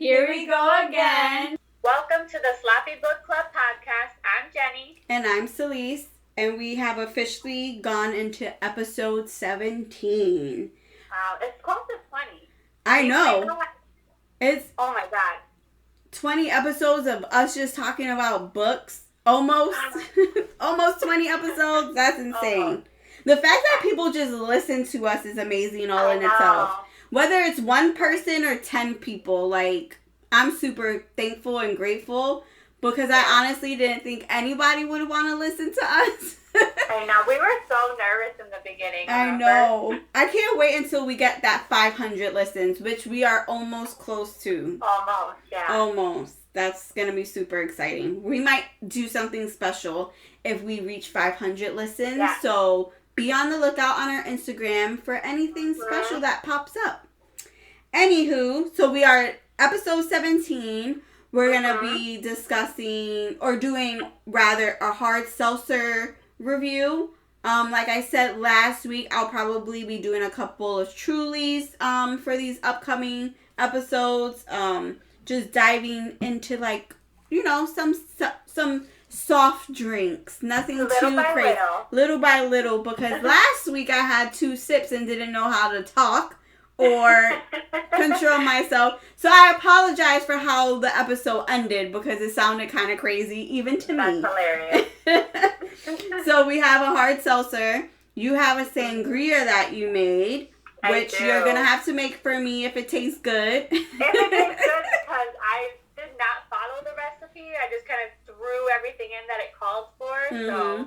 Here we go again. Welcome to the Sloppy Book Club podcast. I'm Jenny. And I'm Celese. And we have officially gone into episode 17. Wow, it's close to 20. I know. It's oh my god. 20 episodes of us just talking about books. Almost. Almost 20 episodes. That's insane. Almost. The fact that people just listen to us is amazing all in itself. Whether it's one person or 10 people, like, I'm super thankful and grateful because I honestly didn't think anybody would want to listen to us. I know. We were so nervous in the beginning. I know. I can't wait until we get that 500 listens, which we are almost close to. Almost, yeah. Almost. That's going to be super exciting. We might do something special if we reach 500 listens. Yeah. So be on the lookout on our Instagram for anything special that pops up. Anywho, so we are episode 17. We're going to be discussing, or doing rather, a hard seltzer review. Like I said last week, I'll probably be doing a couple of Trulies for these upcoming episodes. Just diving into, like, you know, some soft drinks. Nothing too crazy. Little by little, because last week I had 2 sips and didn't know how to talk or control myself. So I apologize for how the episode ended because it sounded kind of crazy, even to me. That's hilarious. So we have a hard seltzer. You have a sangria that you made, which you're going to have to make for me if it tastes good. If it tastes good, because I did not follow the recipe. I just kind of threw everything in that it called for. So, and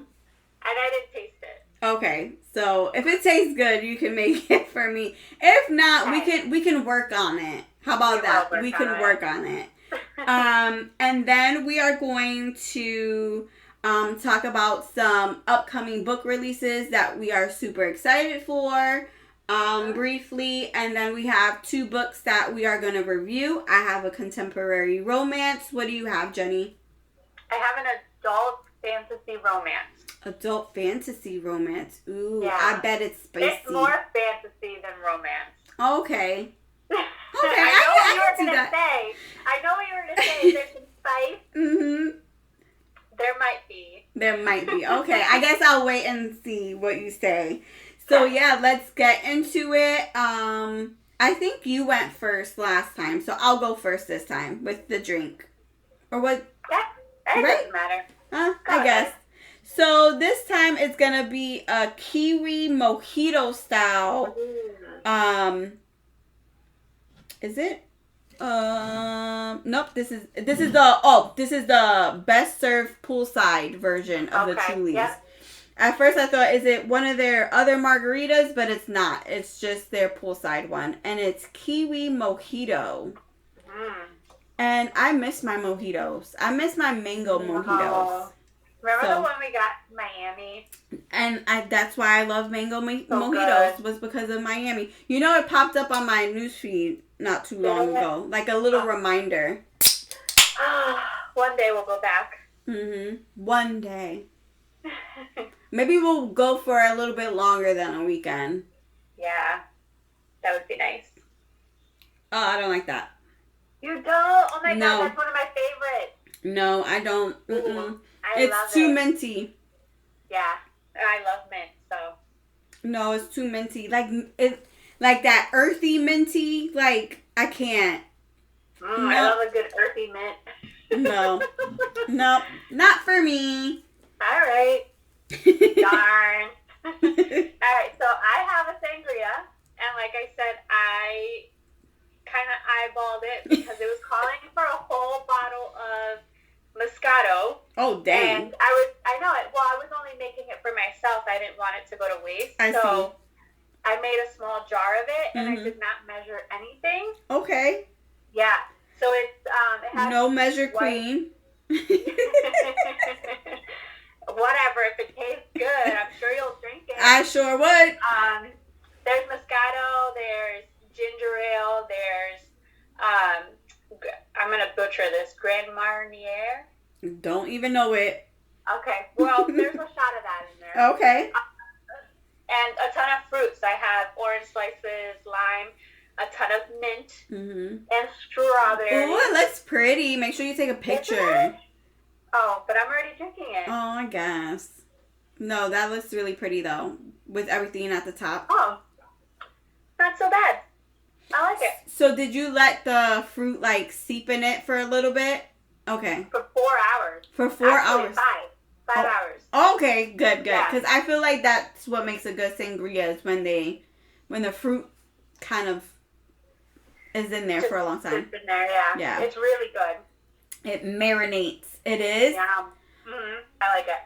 I didn't taste it. Okay, so if it tastes good, you can make it for me. If not, we can work on it. How about that? We can work on it. And then we are going to talk about some upcoming book releases that we are super excited for. Briefly, and then we have 2 books that we are going to review. I have a contemporary romance. What do you have, Jenny? I have an adult fantasy romance. Adult fantasy romance. Ooh, yeah. I bet it's spicy. It's more fantasy than romance. Okay. Okay, I know what you were going to say. There's some spice. Mm-hmm. There might be. Okay, I guess I'll wait and see what you say. So yeah, let's get into it. I think you went first last time, so I'll go first this time with the drink. Or what? Yeah, it doesn't matter. I guess. So this time it's gonna be a Kiwi Mojito style. Is it? Nope. This is the best served poolside version of the Trulies. Yeah. At first I thought, is it one of their other margaritas? But it's not. It's just their poolside one. And it's Kiwi Mojito. And I miss my mojitos. I miss my mango mojitos. Remember the one we got in Miami? And that's why I love mango mojitos, was because of Miami. You know, it popped up on my newsfeed not too long ago. Like a little reminder. One day we'll go back. One day. Maybe we'll go for a little bit longer than a weekend. Yeah. That would be nice. Oh, I don't like that. You don't? Oh my god, that's one of my favorites. No, I don't. It's too minty. Yeah. I love mint, so. No, it's too minty. Like that earthy minty, like, I can't. I love a good earthy mint. No, not for me. All right. Darn. All right, so I have a sangria, and like I said, I kind of eyeballed it because it was calling for a whole bottle of Moscato. Oh, dang. And I know it. Well, I was only making it for myself. I didn't want it to go to waste. So I made a small jar of it, and I did not measure anything. Okay. Yeah. So it has no measure queen. Whatever. If it tastes good, I'm sure you'll drink it. I sure would. There's Moscato. There's ginger ale. There's I'm gonna butcher this. Grand Marnier. Don't even know it. Okay. Well, there's a shot of that in there. Okay. And a ton of fruits. I have orange slices, lime. a ton of mint, and strawberry. Oh, it looks pretty. Make sure you take a picture. Oh, but I'm already drinking it. Oh, I guess. No, that looks really pretty, though, with everything at the top. Oh, not so bad. I like it. So did you let the fruit, like, seep in it for a little bit? Okay. For 4 hours. For 4 hours? 5 hours. Okay, good. Because I feel like that's what makes a good sangria is when the fruit kind of is in there for a long time. It's in there, yeah. It's really good. It marinates. It is? Yeah. I like it.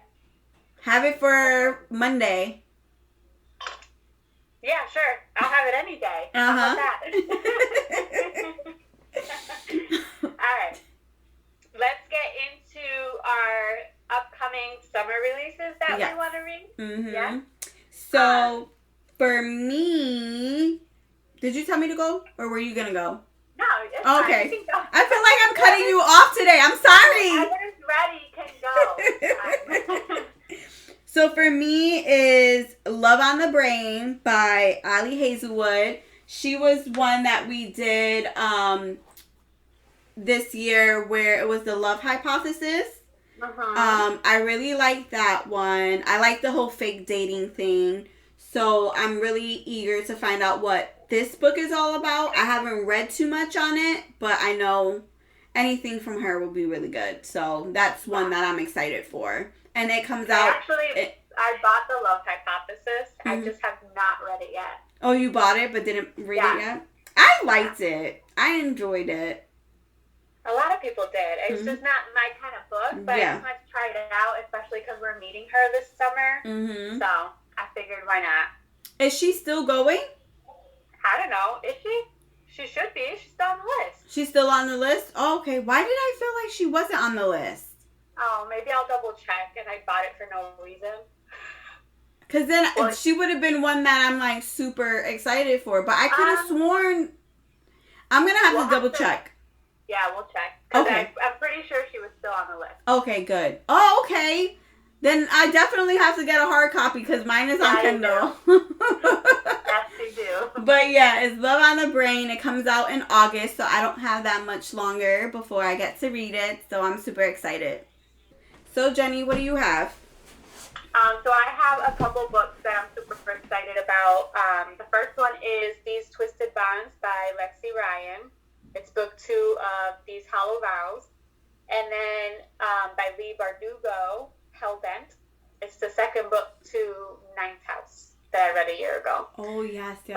Have it for Monday. Yeah, sure. I'll have it any day. How about that? All right. Let's get into our upcoming summer releases that we want to read. Yeah. So, for me, did you tell me to go, or were you gonna go? No, it's fine. Okay. You can go. I feel like I'm cutting you off today. I'm sorry. Whoever's ready can go. So for me is Love on the Brain by Hazelwood. She was one that we did this year where it was the love hypothesis. I really like that one. I like the whole fake dating thing. So I'm really eager to find out what this book is all about. I haven't read too much on it, but I know anything from her will be really good. So that's one that I'm excited for. And it comes out... Actually, I bought the love hypothesis. I just have not read it yet. Oh, you bought it but didn't read it yet? I liked it. I enjoyed it. A lot of people did. It's just not my kind of book, but I just wanted to try it out, especially because we're meeting her this summer. So I figured, why not? Is she still going? I don't know. Is she? She should be. She's still on the list. She's still on the list? Oh, okay. Why did I feel like she wasn't on the list? Oh, maybe I'll double check and I bought it for no reason. Because then she would have been one that I'm like super excited for. But I could have sworn. I'm going to have to double check. Yeah, we'll check. Okay. I'm pretty sure she was still on the list. Okay, good. Oh, okay. Then I definitely have to get a hard copy because mine is on Kindle. Yes, you do. But yeah, it's Love on the Brain. It comes out in August, so I don't have that much longer before I get to read it. So I'm super excited. So Jenny, what do you have? So I have a couple books that I'm super excited about. The first one is These Twisted Bonds by Lexi Ryan. It's book 2 of These Hollow Vows. And then by Lee Bardugo, Hellbent. It's the second book to Ninth House that I read a year ago. Oh, yes. So,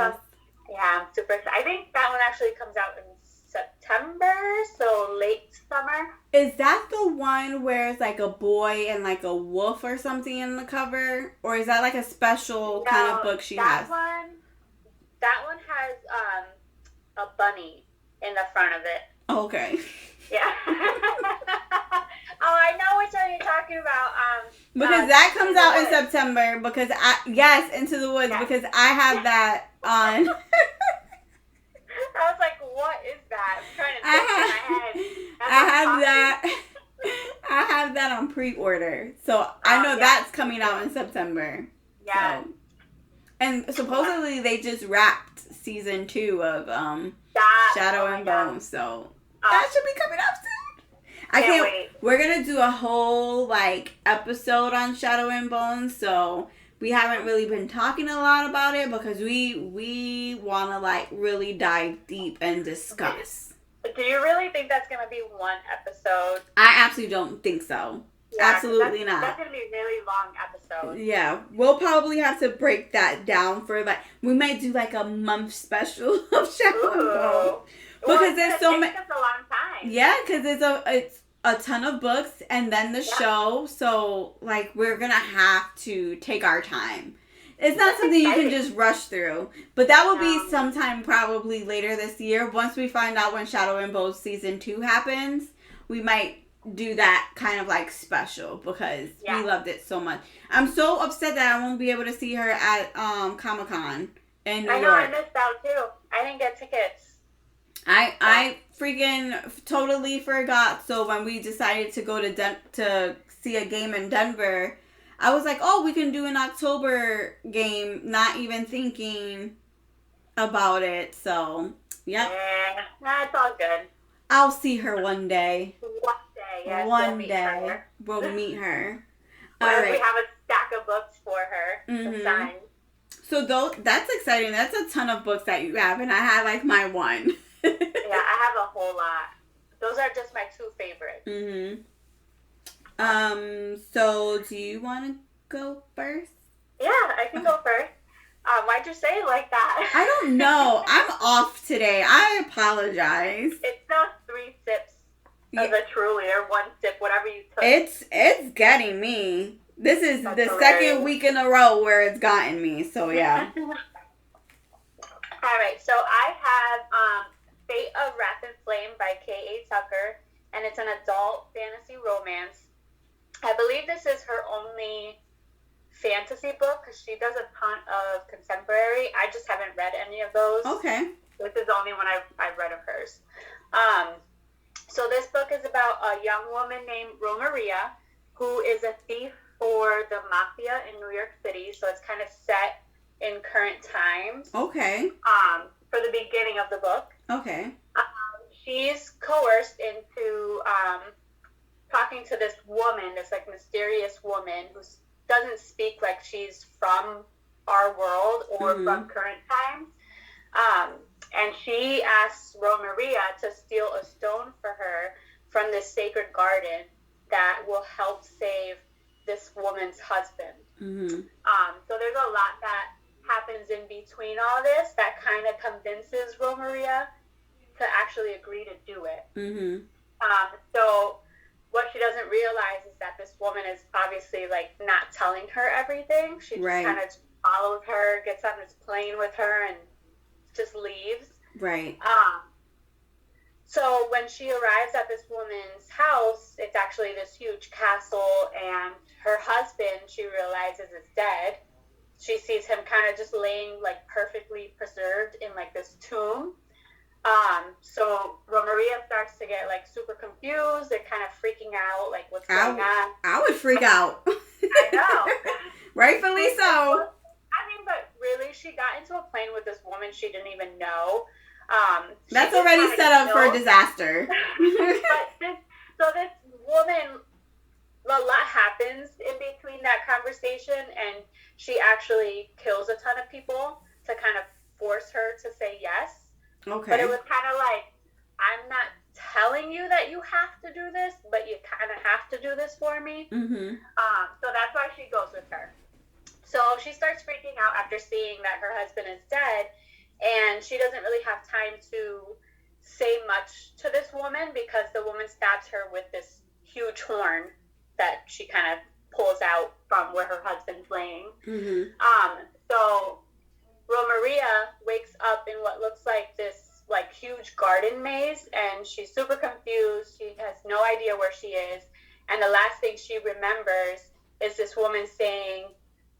yeah, I'm super excited. I think that one actually comes out in September, so late summer. Is that the one where it's like a boy and like a wolf or something in the cover? Or is that like a special kind of book she has? That one has a bunny in the front of it. Okay. Yeah. Oh, I know which one you're talking about. Because that comes out in September. Because Into the Woods. Yeah. Because I have that on. I was like, what is that? I'm trying to think in my head. I have that on pre-order. So I know that's coming out in September. Yeah. So. And supposedly they just wrapped season 2 of Shadow and Bone. So that should be coming up soon. I can't wait. We're going to do a whole episode on Shadow and Bone. So we haven't really been talking a lot about it because we want to really dive deep and discuss. Do you really think that's going to be one episode? I absolutely don't think so. Yeah, absolutely not. That's going to be a really long episode. Yeah. We'll probably have to break that down for we might do a month special of Shadow and Bone. Because there's so many. It's a long time. Yeah, because it's a ton of books and then the show. So we're going to have to take our time. It's not something you can just rush through. But that will be sometime probably later this year. Once we find out when Shadow and Bone season 2 happens, we might do that kind of special because we loved it so much. I'm so upset that I won't be able to see her at Comic-Con in New York. I know, I missed out too. I didn't get tickets. I freaking totally forgot. So when we decided to go to see a game in Denver, I was like, oh, we can do an October game, not even thinking about it. So, yep. Yeah, that's all good. I'll see her one day. One day, yes. One day. We'll meet her. All right. We have a stack of books for her to sign. So that's exciting. That's a ton of books that you have, and I have like my one. Yeah, I have a whole lot. Those are just my 2 favorites. So do you want to go first? Yeah, I can go first. Why'd you say it like that? I don't know. I'm off today. I apologize. It's the 3 sips of the Truly, or 1 sip, whatever you took. It's getting me. This is the second week in a row where it's gotten me. So yeah. All right. So I have Fate of Wrath and Flame by K.A. Tucker, and it's an adult fantasy romance. I believe this is her only fantasy book because she does a ton of contemporary. I just haven't read any of those. Okay. This is the only one I've read of hers. So this book is about a young woman named Romaria who is a thief for the mafia in New York City. So it's kind of set in current times. Okay. For the beginning of the book. Okay. She's coerced into talking to this woman, this like mysterious woman who doesn't speak like she's from our world or from current times. And she asks Romaria to steal a stone for her from this sacred garden that will help save this woman's husband. So there's a lot that happens in between all this that kind of convinces Romaria to actually agree to do it. So what she doesn't realize is that this woman is obviously like not telling her everything. She just kind of follows her, gets on this plane with her, and just leaves. Right. So when she arrives at this woman's house, it's actually this huge castle, and her husband, she realizes, is dead. She sees him kind of just laying like perfectly preserved in like this tomb. So Romaria starts to get like super confused and kind of freaking out, like what's going on. I would freak out. I know. Rightfully so. I mean, but really, she got into a plane with this woman she didn't even know. That's already set up for a disaster. But this woman, a lot happens in between that conversation, and she actually kills a ton of people to kind of force her to say yes. Okay. But it was kind of like, I'm not telling you that you have to do this, but you kind of have to do this for me. So that's why she goes with her. So she starts freaking out after seeing that her husband is dead, and she doesn't really have time to say much to this woman because the woman stabs her with this huge horn that she kind of pulls out from where her husband's laying. So Romaria wakes up in what looks like this like huge garden maze, and she's super confused. She has no idea where she is, and the last thing she remembers is this woman saying,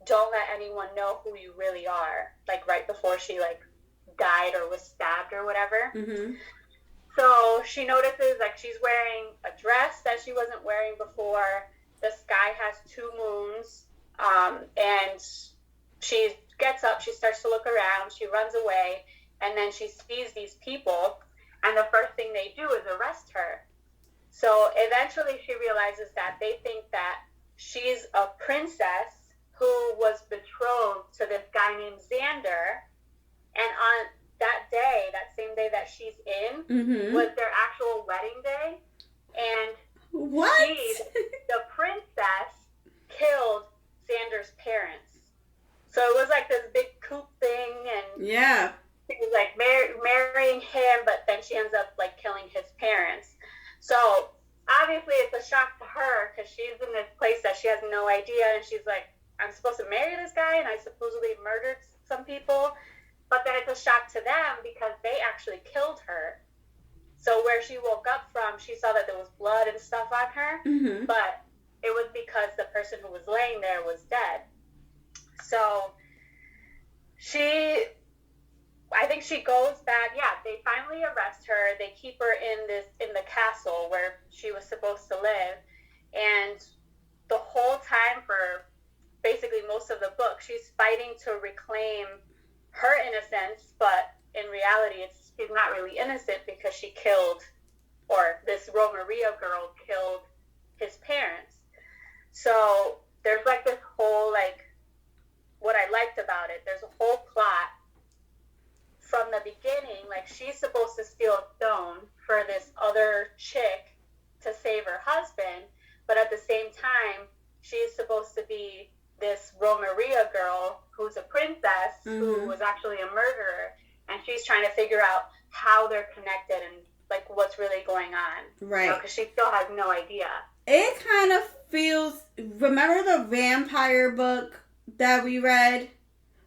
"Don't let anyone know who you really are," like right before she like died or was stabbed or whatever. So she notices like she's wearing a dress that she wasn't wearing before. The sky has 2 moons, and she gets up, she starts to look around, she runs away, and then she sees these people, and the first thing they do is arrest her. So eventually she realizes that they think that she's a princess who was betrothed to this guy named Xander, and on that day, that same day that she's in, was their actual wedding day, and she, the princess, killed Xander's parents. So it was like this big coup thing, and she was like marrying him, but then she ends up like killing his parents. So obviously it's a shock to her because she's in this place that she has no idea, and she's like, I'm supposed to marry this guy, and I supposedly murdered some people. But then it's a shock to them because they actually killed her. So where she woke up from, she saw that there was blood and stuff on her, but it was because the person who was laying there was dead. So I think she goes back. Yeah, they finally arrest her. They keep her in the castle where she was supposed to live, and the whole time for basically most of the book, she's fighting to reclaim her innocence, but in reality, she's not really innocent because she killed, or this Romaria girl killed his parents. So there's like this whole, like, what I liked about it, there's a whole plot from the beginning. Like, she's supposed to steal a stone for this other chick to save her husband, but at the same time, she's supposed to be this Romaria girl who's a princess who was actually a murderer, and she's trying to figure out how they're connected and, like, what's really going on. Right. Because she still has no idea. It kind of feels... Remember the vampire book that we read?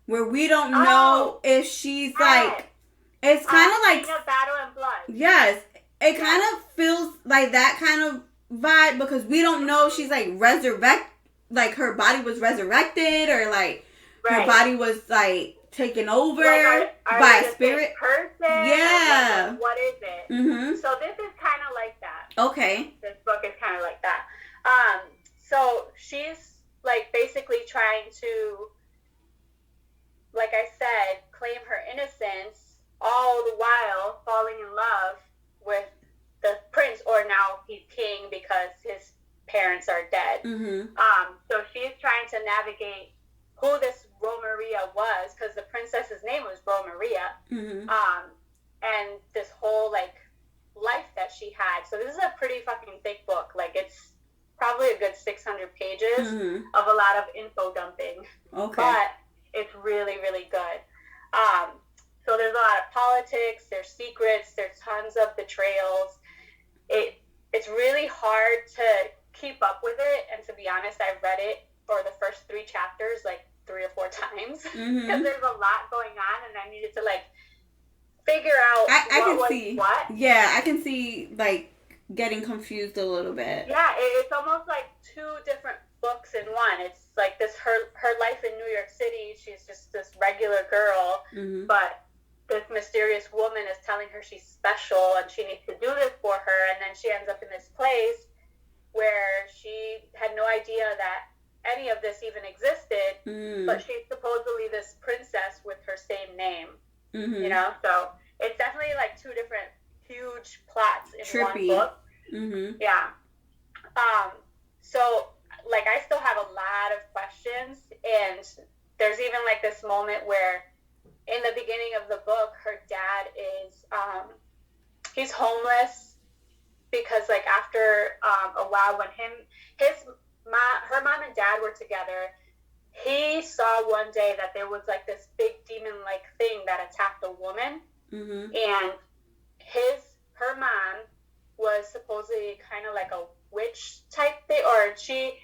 Where we don't know if she's, like... It's kind of like... Battle and Blood. Yes. It kind of feels like that kind of vibe, because we don't know if she's, like, like, her body was resurrected, or, like, her body was, like, taken over by a spirit. Person? Yeah. Like, what is it? Mm-hmm. So this is kind of like that. Okay. This book is kind of like that. So she's, like, basically trying to, like I said, claim her innocence, all the while falling in love with the prince, or now he's king because his parents are dead. Mm-hmm. So she's trying to navigate who this Romaria was, because the princess's name was Romaria. Mm-hmm. And this whole, like, life that she had. So this is a pretty fucking thick book. Like, it's probably a good 600 pages of a lot of info dumping. Okay. But it's really, really good. So there's a lot of politics, there's secrets, there's tons of betrayals. It's really hard to keep up with it, and to be honest, I've read it for the first 3 chapters like 3 or 4 times, because there's a lot going on, and I needed to, like, figure out what. Yeah, I can see, like, getting confused a little bit. Yeah, it's almost like 2 different books in one. It's like this, her life in New York City, she's just this regular girl, but this mysterious woman is telling her she's special and she needs to do this for her, and then she ends up in this place where she had no idea that any of this even existed, but she's supposedly this princess with her same name, you know? So it's definitely like 2 different huge plots in one book. Yeah. So, like, I still have a lot of questions, and there's even, like, this moment where in the beginning of the book, her dad is, he's homeless because, like, after a while when her mom and dad were together, he saw one day that there was, like, this big demon-like thing that attacked a woman, and her mom was supposedly kind of like a witch type thing, or she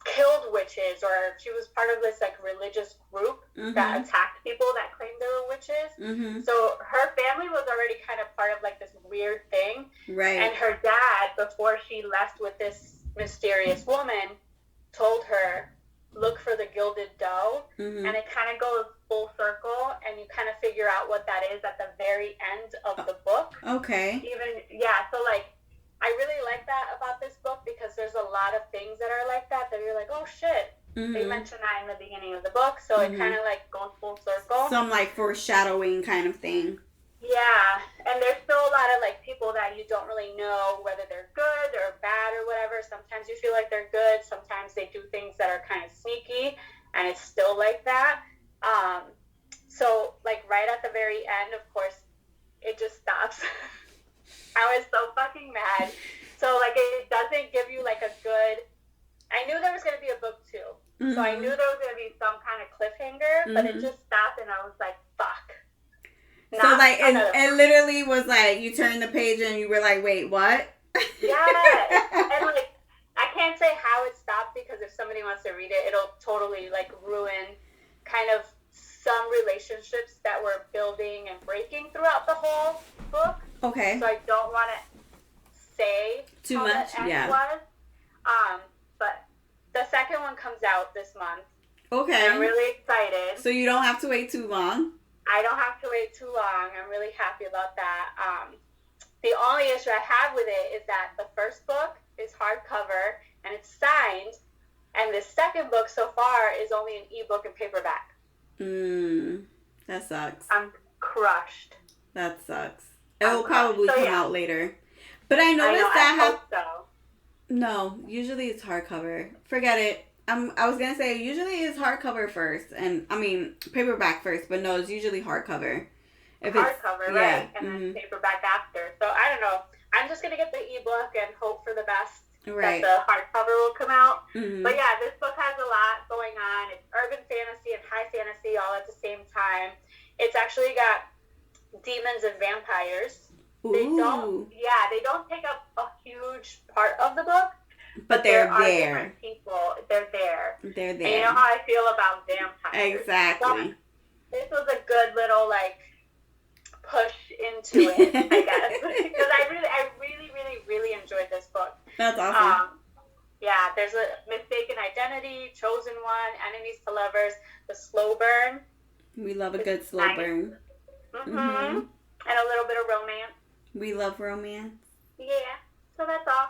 killed witches, or she was part of this, like, religious group that attacked people that claimed they were witches. So her family was already kind of part of, like, this weird thing. Right. And her dad, before she left with this mysterious woman, told her, look for the gilded doe, and it kind of goes full circle, and you kind of figure out what that is at the very end of the book. Okay. So, like, I really like that about this book, because there's a lot of things that are like that you're like, oh shit, they mentioned that in the beginning of the book, so it kind of, like, goes full circle. Some, like, foreshadowing kind of thing. Yeah, and there's still a lot of, like, people that you don't really know whether they're good or bad or whatever. Sometimes you feel like they're good, sometimes they do things that are kind of sneaky, and it's still like that. So, like, right at the very end, of course, it just stops. I was so fucking mad. So, like, it doesn't give you, like, a good... I knew there was going to be a book 2. So I knew there was going to be some kind of cliffhanger, but it just stopped, and I was like, fuck. So, like, it literally was like, you turned the page and you were like, wait, what? Yeah. And, like, I can't say how it stopped, because if somebody wants to read it, it'll totally, like, ruin kind of some relationships that were building and breaking throughout the whole book. Okay. So I don't want to say too much. Yeah. Was. But the second one comes out this month. Okay. I'm really excited. So you don't have to wait too long? I don't have to wait too long. I'm really happy about that. The only issue I have with it is that the first book is hardcover and it's signed, and the second book so far is only an ebook and paperback. That sucks. I'm crushed. That sucks. It will probably come out later. But I noticed I hope so. No, usually it's hardcover. Forget it. I was gonna say usually it's hardcover first, and I mean paperback first, but no, it's usually hardcover. Hardcover, right? And then paperback after. So I don't know. I'm just gonna get the ebook and hope for the best. Right. That the hardcover will come out. Mm-hmm. But yeah, this book has a lot going on. It's urban fantasy and high fantasy all at the same time. It's actually got demons and vampires. Ooh. They don't take up a huge part of the book. But they're there. People, they're there. They're there. And you know how I feel about vampires. Exactly. So this was a good little push into it, I guess, because I really enjoyed this book. That's awesome. Yeah, there's a mistaken identity, chosen one, enemies to lovers, the slow burn. We love a good slow burn. Mm-hmm. And a little bit of romance. We love romance. Yeah. So that's all.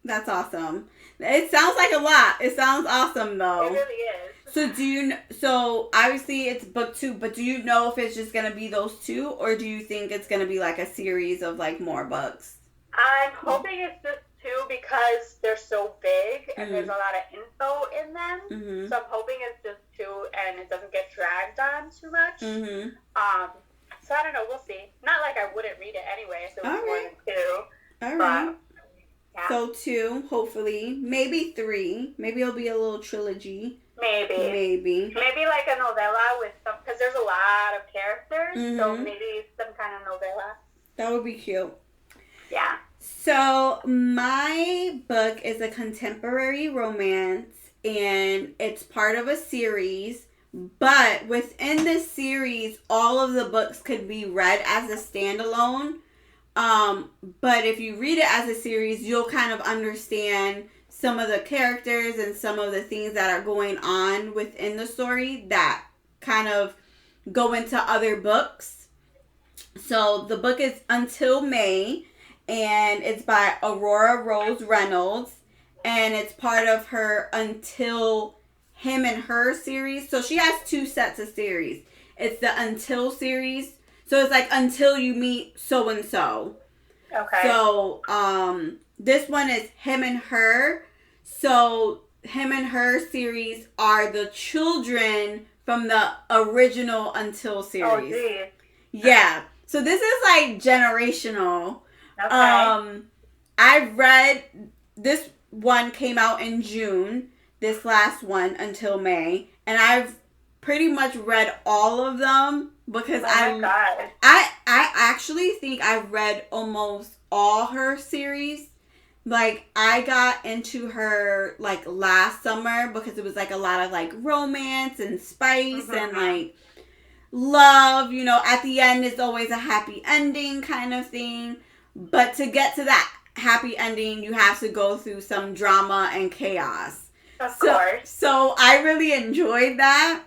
That's awesome. It sounds like a lot. It sounds awesome, though. It really is. So obviously it's book 2, but do you know if it's just going to be those 2, or do you think it's going to be a series of more books? I'm hoping it's just 2 because they're so big and there's a lot of info in them. Mm-hmm. So I'm hoping it's just 2 and it doesn't get dragged on too much. Mm-hmm. So I don't know. We'll see. Not like I wouldn't read it anyway if it was more than 2. All right. Yeah. So 2, hopefully. Maybe 3. Maybe it'll be a little trilogy. Maybe like a novella with some, because there's a lot of characters, so maybe some kind of novella. That would be cute. Yeah. So my book is a contemporary romance, and it's part of a series, but within this series, all of the books could be read as a standalone. But if you read it as a series, you'll kind of understand some of the characters and some of the things that are going on within the story that kind of go into other books. So the book is Until May, and it's by Aurora Rose Reynolds, and it's part of her Until Him and Her series. So she has 2 sets of series. It's the Until series. So it's until you meet so-and-so. Okay. So, this one is Him and Her. So, Him and Her series are the children from the original Until series. Oh, geez. Yeah. So, this is generational. Okay. I've read, this one came out in June, this last one, Until May. And I've pretty much read all of them because I actually think I've read almost all her series. I got into her last summer because it was a lot of romance and spice and love, at the end it's always a happy ending kind of thing. But to get to that happy ending, you have to go through some drama and chaos. Of course. So I really enjoyed that.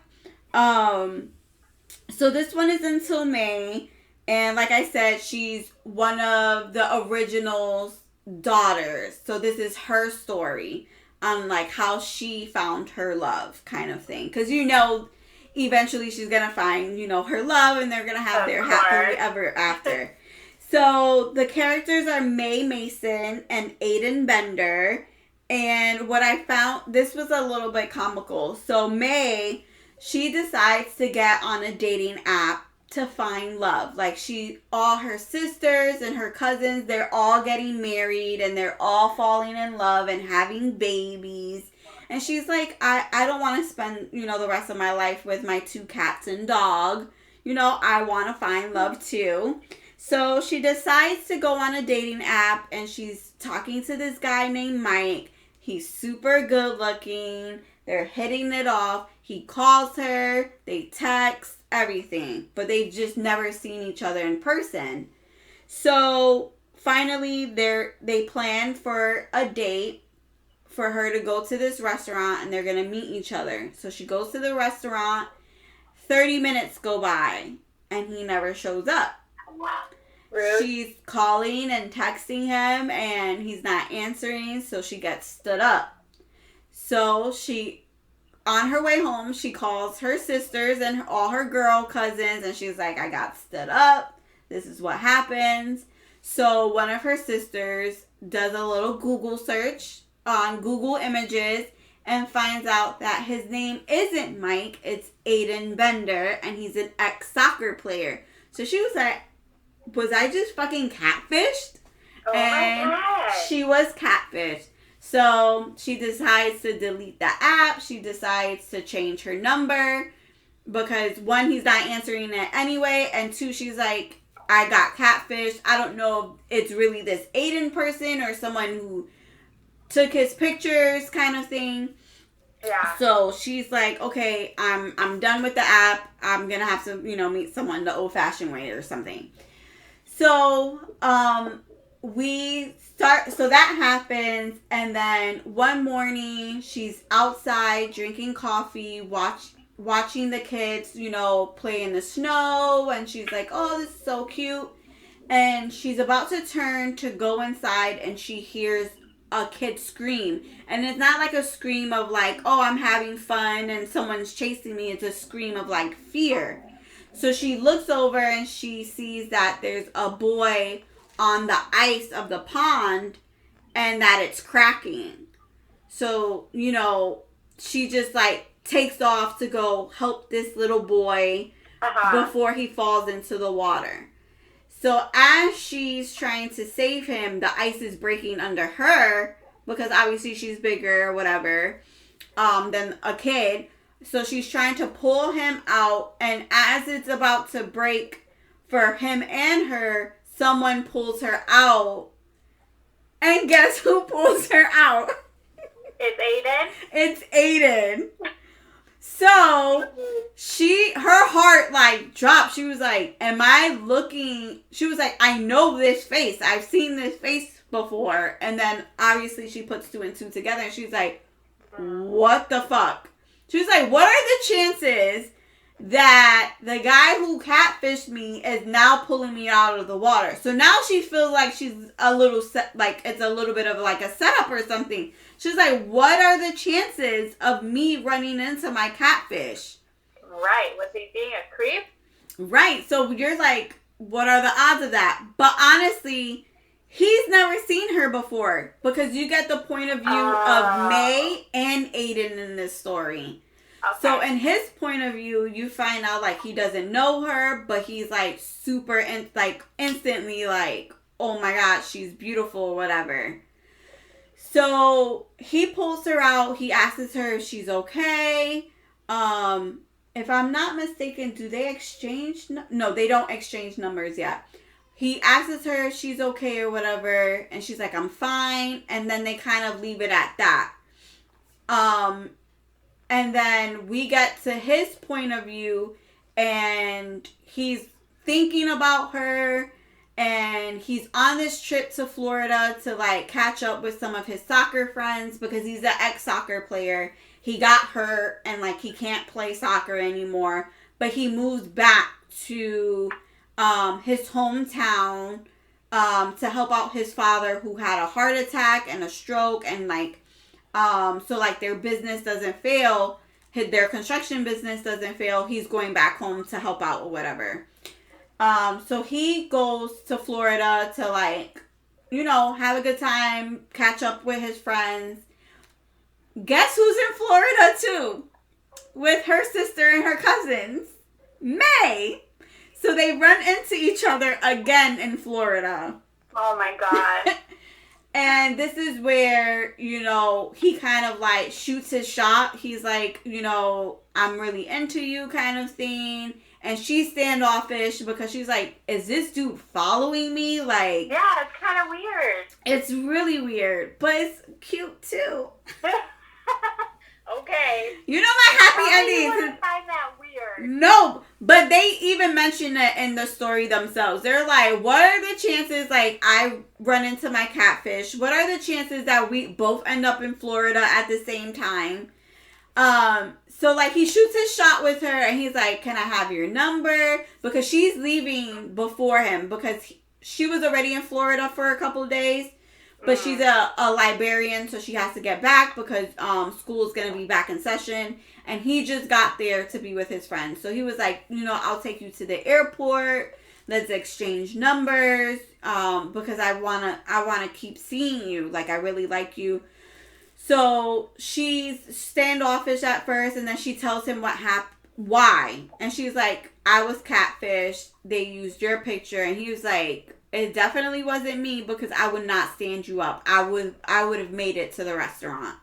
So this one is Until May, and like I said, she's one of the original's daughters. So this is her story on how she found her love kind of thing. Because eventually she's gonna find, her love, and they're gonna have their happily ever after. So the characters are May Mason and Aiden Bender. And what I found, this was a little bit comical. So May, she decides to get on a dating app to find love. All her sisters and her cousins, they're all getting married and they're all falling in love and having babies. And she's like, I don't want to spend, the rest of my life with my 2 cats and dog. I want to find love too. So she decides to go on a dating app, and she's talking to this guy named Mike. He's super good looking. They're hitting it off. He calls her. They text, everything. But they've just never seen each other in person. So finally, they plan for a date for her to go to this restaurant, and they're going to meet each other. So she goes to the restaurant. 30 minutes go by, and he never shows up. Rude. She's calling and texting him, and he's not answering, so she gets stood up. So she on her way home, she calls her sisters and all her girl cousins, and she's like, I got stood up. This is what happens. So one of her sisters does a little Google search on Google Images and finds out that his name isn't Mike, it's Aiden Bender, and he's an ex-soccer player. So she was like, was I just fucking catfished? Oh and my God. She was catfished. So she decides to delete the app. She decides to change her number because, one, he's not answering it anyway, and two, she's like, I got catfished. I don't know if it's really this Aiden person or someone who took his pictures kind of thing. Yeah. So she's like, okay, I'm done with the app. I'm going to have to, meet someone the old-fashioned way or something. So, so that happens, and then one morning she's outside drinking coffee, watching the kids, play in the snow, and she's like, oh, this is so cute. And she's about to turn to go inside, and she hears a kid scream. And it's not like a scream of like, oh, I'm having fun and someone's chasing me. It's a scream of like fear. So she looks over and she sees that there's a boy on the ice of the pond and that it's cracking. So, she just like takes off to go help this little boy before he falls into the water. So as she's trying to save him, the ice is breaking under her because obviously she's bigger or whatever than a kid. So she's trying to pull him out, and as it's about to break for him and her, someone pulls her out. And guess who pulls her out? It's Aiden? It's Aiden. So, her heart, like, dropped. She was like, she was like, I know this face. I've seen this face before. And then, obviously, she puts two and two together, and she's like, what the fuck? She was like, what are the chances that the guy who catfished me is now pulling me out of the water? So now she feels like she's a little it's a little bit of like a setup or something. She's like, what are the chances of me running into my catfish? Right. Was he being a creep? Right. So you're like, what are the odds of that? But honestly, he's never seen her before because you get the point of view of May and Aiden in this story. Okay. So in his point of view, you find out like he doesn't know her, but he's like super instantly like, oh my God, she's beautiful or whatever. So he pulls her out. He asks her if she's okay. If I'm not mistaken, do they exchange? No, they don't exchange numbers yet. He asks her if she's okay or whatever, and she's like, I'm fine. And then they kind of leave it at that. And then we get to his point of view, and he's thinking about her, and he's on this trip to Florida to like catch up with some of his soccer friends because he's an ex-soccer player. He got hurt and like he can't play soccer anymore, but he moves back to his hometown to help out his father who had a heart attack and a stroke, and like so like their business doesn't fail, their construction business doesn't fail. He's going back home to help out or whatever. So he goes to Florida to like, have a good time, catch up with his friends. Guess who's in Florida too? With her sister and her cousins, May. So they run into each other again in Florida. Oh my God. And this is where, he kind of like shoots his shot. He's like, I'm really into you kind of thing. And she's standoffish because she's like, is this dude following me? Like, yeah, it's kind of weird. It's really weird, but it's cute too. Okay. My happy endings. You wouldn't find that weird. No, but they even mention it in the story themselves. They're like, what are the chances, like, I run into my catfish? What are the chances that we both end up in Florida at the same time? So, like, he shoots his shot with her, and he's like, can I have your number? Because she's leaving before him, because she was already in Florida for a couple of days. But she's a librarian, so she has to get back because school's going to be back in session. And he just got there to be with his friends. So he was like, I'll take you to the airport. Let's exchange numbers because I wanna keep seeing you. Like, I really like you. So she's standoffish at first, and then she tells him why. And she's like, I was catfished. They used your picture. And he was like, it definitely wasn't me because I would not stand you up. I would have made it to the restaurant.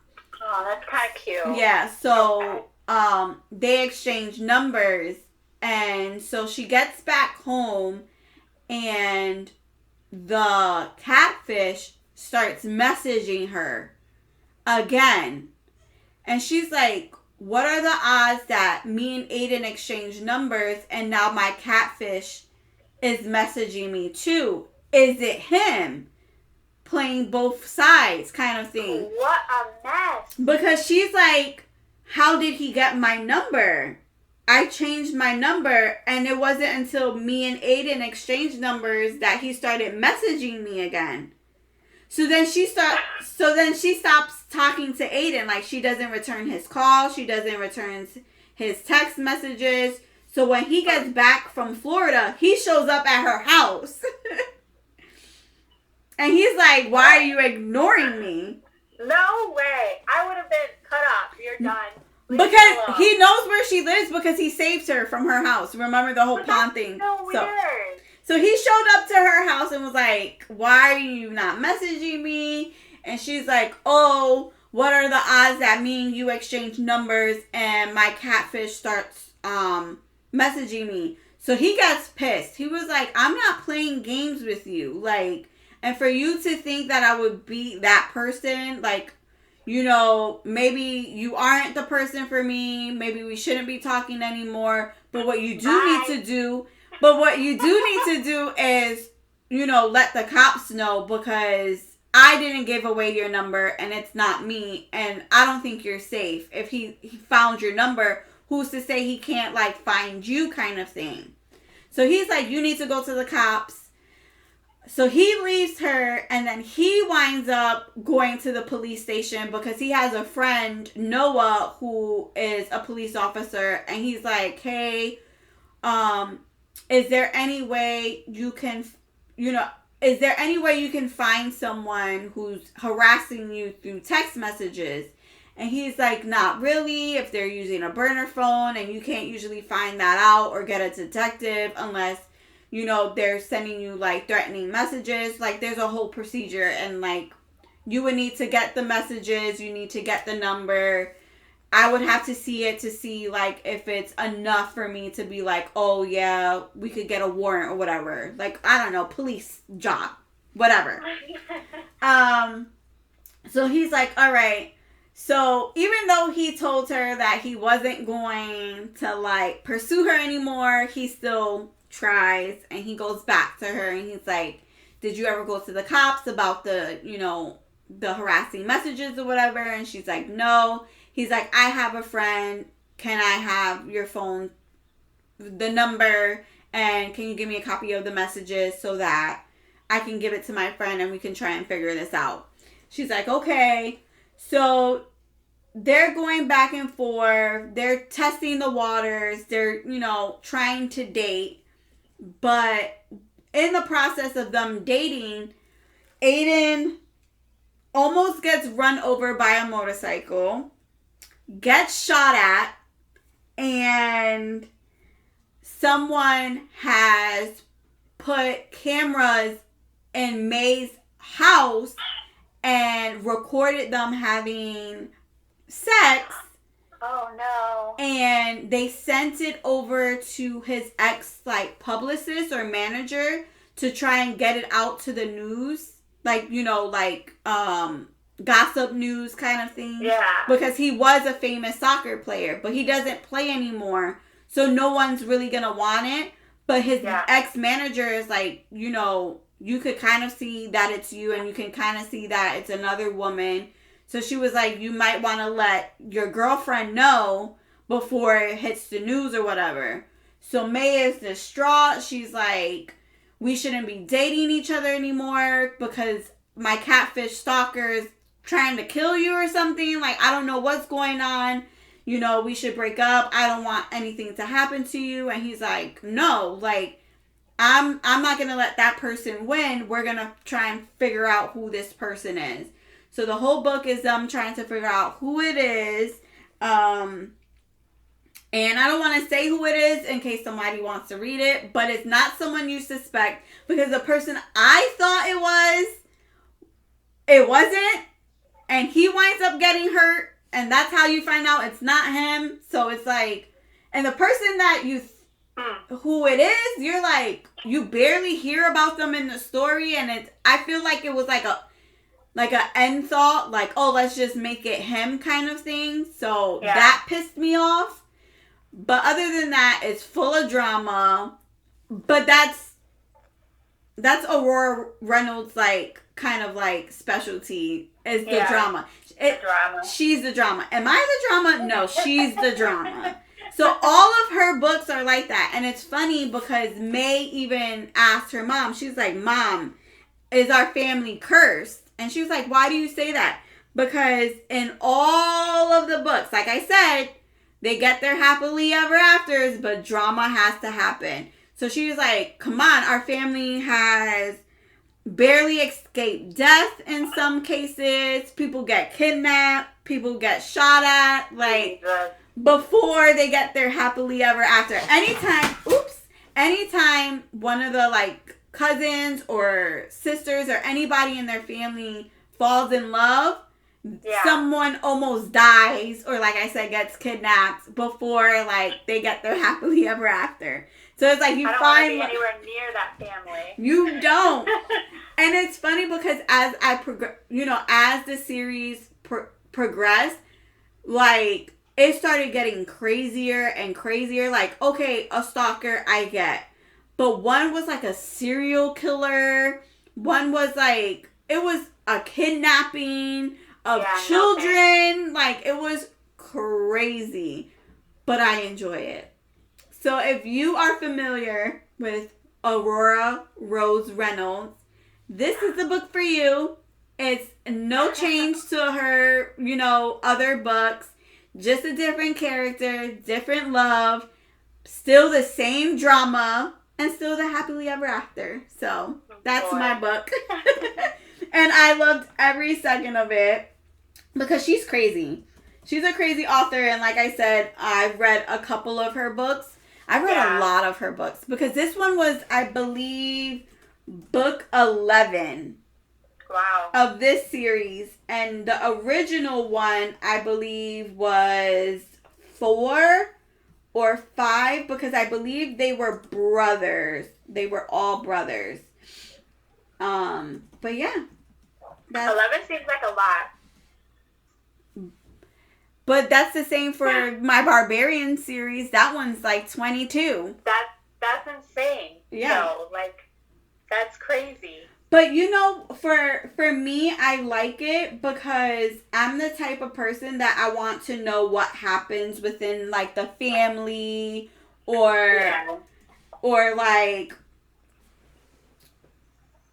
Oh, that's kind of cute. Yeah, so they exchanged numbers, and so she gets back home, and the catfish starts messaging her again. And she's like, what are the odds that me and Aiden exchanged numbers and now my catfish is messaging me too? Is it him playing both sides kind of thing? What a mess. Because she's like, how did he get my number? I changed my number, and it wasn't until me and Aiden exchanged numbers that he started messaging me again. So then she stops talking to Aiden. Like, she doesn't return his call. She doesn't return his text messages. So when he gets back from Florida, he shows up at her house. And he's like, why are you ignoring me? No way. I would have been cut off. You're done. Because he knows where she lives because he saved her from her house. Remember the whole pond thing? So weird. So he showed up to her house and was like, why are you not messaging me? And she's like, oh, what are the odds that me and you exchange numbers and my catfish starts messaging me? So he gets pissed. He was like, I'm not playing games with you. Like, and for you to think that I would be that person, like, maybe you aren't the person for me. Maybe we shouldn't be talking anymore. But what you do need to do is, let the cops know because I didn't give away your number and it's not me. And I don't think you're safe. If he found your number, who's to say he can't, like, find you kind of thing. So he's like, you need to go to the cops. So he leaves her, and then he winds up going to the police station because he has a friend, Noah, who is a police officer, and he's like, hey, is there any way you can find someone who's harassing you through text messages? And he's like, not really. If they're using a burner phone, and you can't usually find that out or get a detective unless they're sending you, like, threatening messages. Like, there's a whole procedure. And, like, you would need to get the messages. You need to get the number. I would have to see it to see, like, if it's enough for me to be like, oh, yeah, we could get a warrant or whatever. Like, I don't know, police job. Whatever. So he's like, all right. So even though he told her that he wasn't going to, like, pursue her anymore, he still tries, and he goes back to her, and he's like, did you ever go to the cops about the harassing messages or whatever? And she's like, no. He's like, I have a friend. Can I have your phone, the number, and can you give me a copy of the messages so that I can give it to my friend and we can try and figure this out? She's like, okay. So they're going back and forth. They're testing the waters. They're, trying to date. But in the process of them dating, Aiden almost gets run over by a motorcycle, gets shot at, and someone has put cameras in May's house and recorded them having sex. Oh, no. And they sent it over to his ex, like, publicist or manager to try and get it out to the news. Like, gossip news kind of thing. Yeah. Because he was a famous soccer player, but he doesn't play anymore. So no one's really going to want it. But his ex-manager is like, you could kind of see that it's you, and you can kind of see that it's another woman. So she was like, you might want to let your girlfriend know before it hits the news or whatever. So May is distraught. She's like, we shouldn't be dating each other anymore because my catfish stalker is trying to kill you or something. Like, I don't know what's going on. You know, we should break up. I don't want anything to happen to you. And he's like, no, like, I'm not going to let that person win. We're going to try and figure out who this person is. So the whole book is them trying to figure out who it is. And I don't want to say who it is in case somebody wants to read it. But it's not someone you suspect. Because the person I thought it wasn't. And he winds up getting hurt. And that's how you find out it's not him. So it's like, and the person that who it is, you're like, you barely hear about them in the story. And I feel like it was like a end thought, like, oh, let's just make it him kind of thing. So that pissed me off. But other than that, it's full of drama. But that's Aurora Reynolds, like, kind of like specialty is the drama. She's the drama. Am I the drama? No, she's the drama. So all of her books are like that. And it's funny because May even asked her mom, she's like, Mom, is our family cursed? And she was like, why do you say that? Because in all of the books, like I said, they get their happily ever afters, but drama has to happen. So she was like, come on, our family has barely escaped death in some cases. People get kidnapped. People get shot at. Like, before they get their happily ever after. Anytime one of the, like, cousins or sisters or anybody in their family falls in love, someone almost dies or, like I said, gets kidnapped before, like, they get their happily ever after. So it's like you find anywhere near that family. You don't. And it's funny because as as the series progressed, like, it started getting crazier and crazier. Like, okay, a stalker, I get. But one was like a serial killer. One was like, it was a kidnapping of children. Like, it was crazy. But I enjoy it. So if you are familiar with Aurora Rose Reynolds, this is the book for you. It's no change to her, other books. Just a different character, different love, still the same drama, and still the happily ever after. So that's my book. And I loved every second of it because she's crazy. She's a crazy author. And like I said, I've read a couple of her books. I've read a lot of her books because this one was, I believe, book 11. Wow. Of this series. And the original one, I believe, was 4 or 5 because I believe they were brothers. They were all brothers. But yeah. 11 seems like a lot. But that's the same for my Barbarian series. That one's like 22. That's insane. Yeah. No, like, that's crazy. But for me, I like it because I'm the type of person that I want to know what happens within, like, the family or like,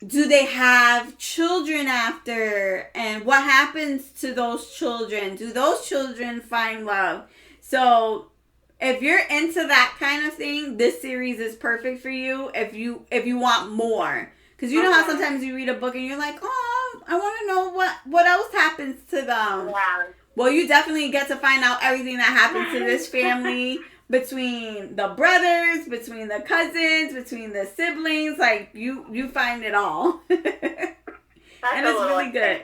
do they have children after? And what happens to those children? Do those children find love? So if you're into that kind of thing, this series is perfect for you if you want more. Because you know how sometimes you read a book and you're like, oh, I want to know what else happens to them. Yeah. Well, you definitely get to find out everything that happens to this family between the brothers, between the cousins, between the siblings. Like, you find it all. And it's really good.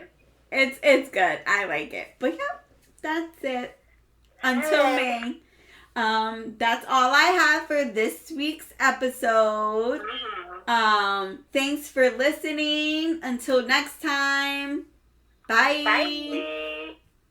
It's good. I like it. But yeah, that's it. Until May. That's all I have for this week's episode. Thanks for listening. Until next time. Bye. Bye.